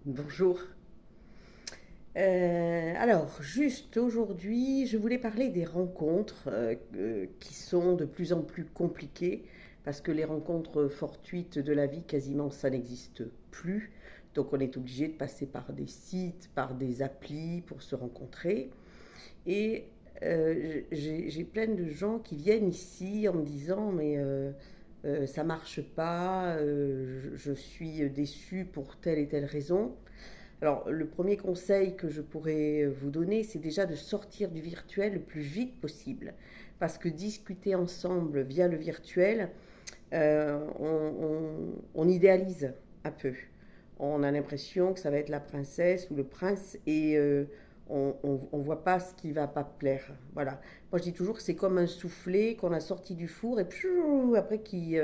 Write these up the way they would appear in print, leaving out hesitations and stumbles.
Bonjour. Alors, juste aujourd'hui, je voulais parler des rencontres qui sont de plus en plus compliquées parce que les rencontres fortuites de la vie, quasiment, ça n'existe plus. Donc, on est obligé de passer par des sites, par des applis pour se rencontrer. Et j'ai plein de gens qui viennent ici en me disant, mais ça marche pas, je suis déçu pour telle et telle raison. Alors, le premier conseil que je pourrais vous donner, c'est déjà de sortir du virtuel le plus vite possible. Parce que discuter ensemble via le virtuel, on idéalise un peu. On a l'impression que ça va être la princesse ou le prince et on voit pas ce qui va pas plaire. Voilà. Moi, je dis toujours que c'est comme un soufflé qu'on a sorti du four et puis après qui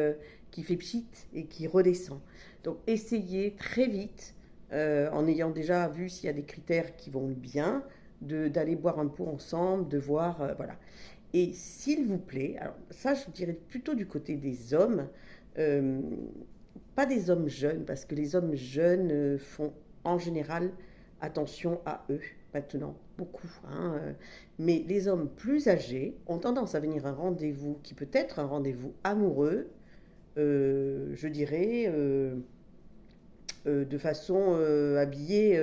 fait pchit et qui redescend. Donc, essayez très vite, en ayant déjà vu s'il y a des critères qui vont bien, d'aller boire un pot ensemble, de voir, voilà. Et s'il vous plaît, alors ça je dirais plutôt du côté des hommes, euh, pas des hommes jeunes, parce que les hommes jeunes font en général attention à eux maintenant, beaucoup, hein, mais les hommes plus âgés ont tendance à venir à un rendez-vous qui peut être un rendez-vous amoureux, je dirais, de façon habillée.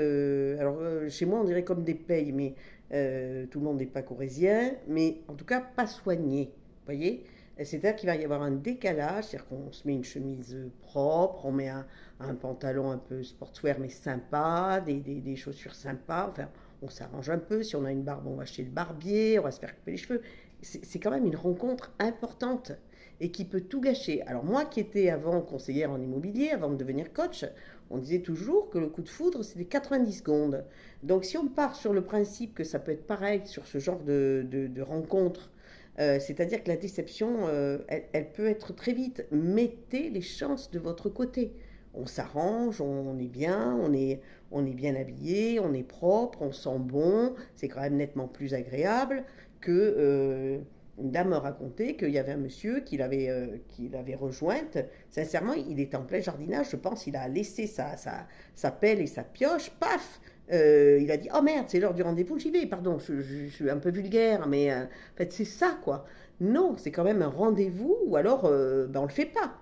Alors, chez moi, on dirait comme des payes, mais tout le monde n'est pas corésien, mais en tout cas, pas soigné. Vous voyez? C'est-à-dire qu'il va y avoir un décalage, c'est-à-dire qu'on se met une chemise propre, on met un pantalon un peu sportswear mais sympa, des chaussures sympas, enfin, on s'arrange un peu. Si on a une barbe, on va chez le barbier, on va se faire couper les cheveux. C'est quand même une rencontre importante et qui peut tout gâcher. Alors moi qui étais avant conseillère en immobilier, avant de devenir coach, on disait toujours que le coup de foudre, c'était 90 secondes. Donc si on part sur le principe que ça peut être pareil sur ce genre de rencontre, c'est-à-dire que la déception, elle peut être très vite. Mettez les chances de votre côté. On s'arrange, on est bien, on est bien habillé, on est propre, on sent bon. C'est quand même nettement plus agréable que une dame me racontait qu'il y avait un monsieur qui l'avait rejointe. Sincèrement, il était en plein jardinage, je pense. Il a laissé sa pelle et sa pioche, paf. Il a dit: oh merde, c'est l'heure du rendez-vous, j'y vais, pardon, je suis un peu vulgaire, mais en fait, c'est ça, quoi. Non, c'est quand même un rendez-vous, ou alors ben, on le fait pas.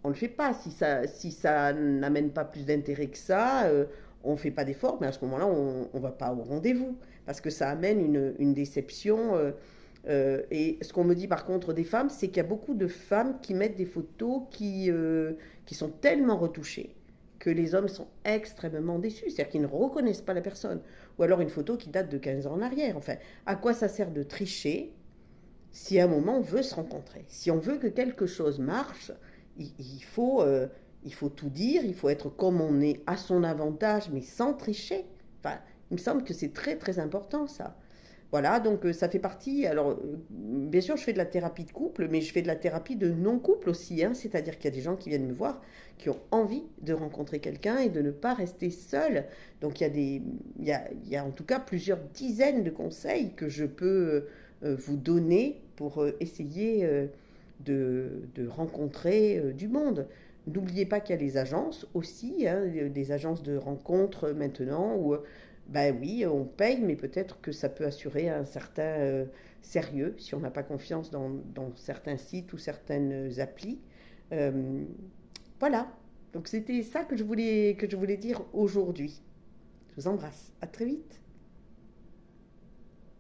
On le fait pas. Si ça n'amène pas plus d'intérêt que ça, on fait pas d'effort, mais à ce moment-là, on va pas au rendez-vous. Parce que ça amène une déception. Et ce qu'on me dit par contre des femmes, c'est qu'il y a beaucoup de femmes qui mettent des photos qui sont tellement retouchées que les hommes sont extrêmement déçus. C'est-à-dire qu'ils ne reconnaissent pas la personne. Ou alors une photo qui date de 15 ans en arrière. Enfin, à quoi ça sert de tricher si à un moment on veut se rencontrer? Si on veut que quelque chose marche, il faut tout dire, il faut être comme on est à son avantage, mais sans tricher. Enfin, il me semble que c'est très très important ça. Voilà, donc ça fait partie. Alors, bien sûr, je fais de la thérapie de couple, mais je fais de la thérapie de non-couple aussi, hein. C'est-à-dire qu'il y a des gens qui viennent me voir qui ont envie de rencontrer quelqu'un et de ne pas rester seul. Donc, il y a en tout cas plusieurs dizaines de conseils que je peux vous donner pour essayer de rencontrer du monde. N'oubliez pas qu'il y a les agences aussi, hein, des agences de rencontres maintenant où ben oui, on paye, mais peut-être que ça peut assurer un certain sérieux si on n'a pas confiance dans certains sites ou certaines applis. Euh, voilà. Donc c'était ça que je voulais dire aujourd'hui. Je vous embrasse. À très vite.